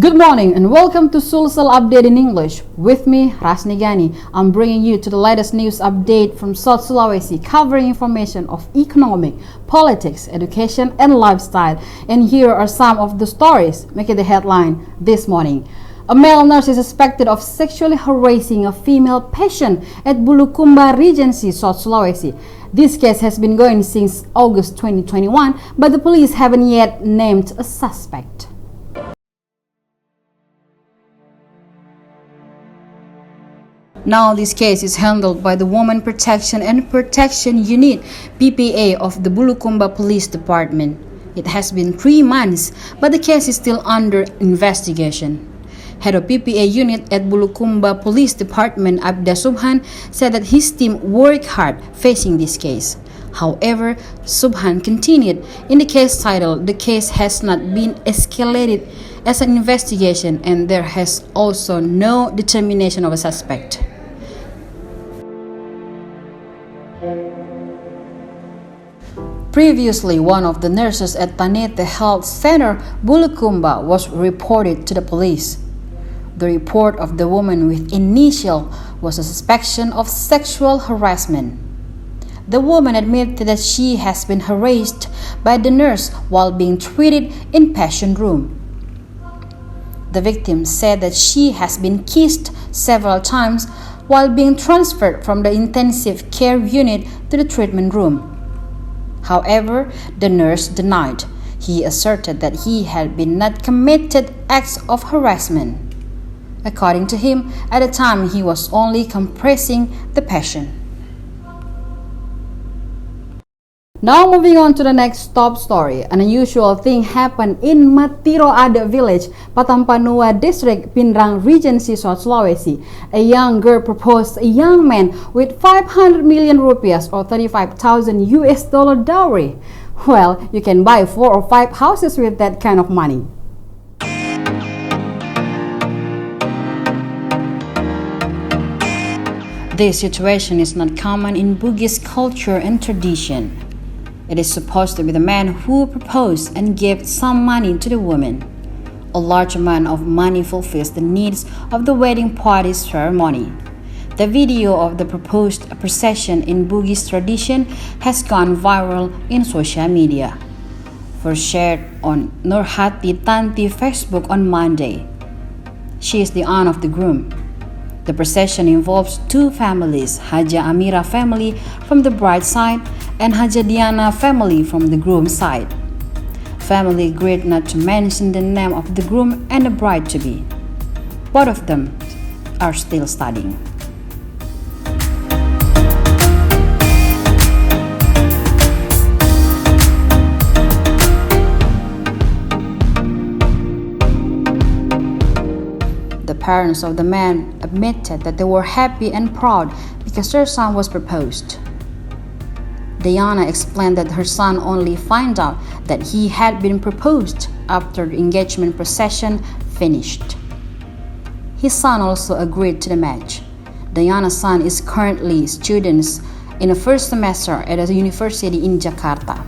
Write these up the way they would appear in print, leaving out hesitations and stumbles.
Good morning and welcome to SULSEL Update in English. With me, Rasni Gani. I'm bringing you to the latest news update from South Sulawesi, covering information of economic, politics, education, and lifestyle. And here are some of the stories making the headline this morning. A male nurse is suspected of sexually harassing a female patient at Bulukumba Regency, South Sulawesi. This case has been going since August 2021, but the police haven't yet named a suspect. Now this case is handled by the Women Protection and Protection Unit (PPA) of the Bulukumba Police Department. It has been 3 months, but the case is still under investigation. Head of PPA unit at Bulukumba Police Department, Abda Subhan, said that his team worked hard facing this case. However, Subhan continued, in the case title, the case has not been escalated as an investigation and there has also no determination of a suspect. Previously, one of the nurses at Tanete Health Center, Bulukumba, was reported to the police. The report of the woman with initial was a suspicion of sexual harassment. The woman admitted that she has been harassed by the nurse while being treated in patient room. The victim said that she has been kissed several times while being transferred from the intensive care unit to the treatment room. However, the nurse denied. He asserted that he had been not committed acts of harassment. According to him, at the time he was only compressing the patient. Now moving on to the next top story. An unusual thing happened in Matiroada village, Patampanua district, Pindrang Regency, South Sulawesi. A young girl proposed a young man with 500 million rupiahs or 35,000 US dollar dowry. Well, you can buy 4 or 5 houses with that kind of money. This situation is not common in Bugis culture and tradition. It is supposed to be the man who proposed and gave some money to the woman. A large amount of money fulfills the needs of the wedding party ceremony. The video of the proposed procession in Bugis tradition has gone viral in social media. First shared on Nurhati Tanti Facebook on Monday. She is the aunt of the groom. The procession involves 2 families, Haja Amira family from the bride side and Haja Diana family from the groom side. Family agreed not to mention the name of the groom and the bride-to-be. Both of them are still studying. The parents of the man admitted that they were happy and proud because their son was proposed. Diana explained that her son only found out that he had been proposed after the engagement procession finished. His son also agreed to the match. Diana's son is currently students in the first semester at a university in Jakarta.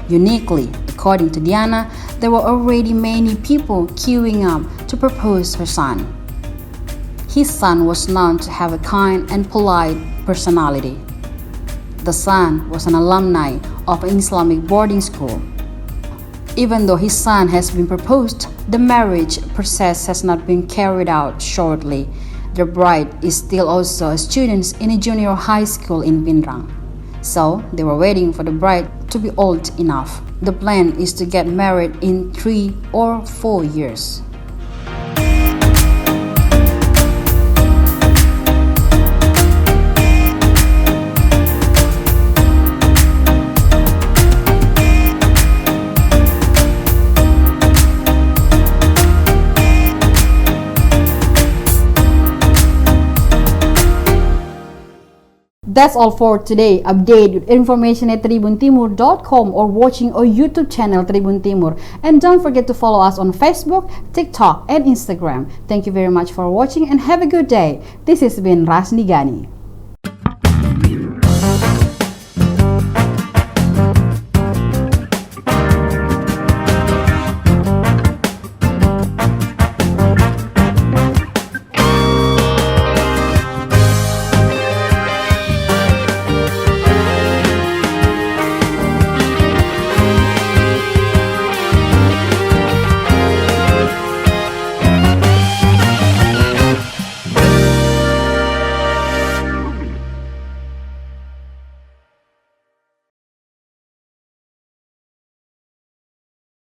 Uniquely, according to Diana, there were already many people queuing up to propose her son. His son was known to have a kind and polite personality. The son was an alumni of an Islamic boarding school. Even though his son has been proposed, the marriage process has not been carried out shortly. The bride is still also a student in a junior high school in Pindrang. So they were waiting for the bride to be old enough. The plan is to get married in 3 or 4 years. That's all for today. Update with information at tribuntimur.com or watching our YouTube channel Tribun Timur. And don't forget to follow us on Facebook, TikTok, and Instagram. Thank you very much for watching and have a good day. This has been Rasni Gani.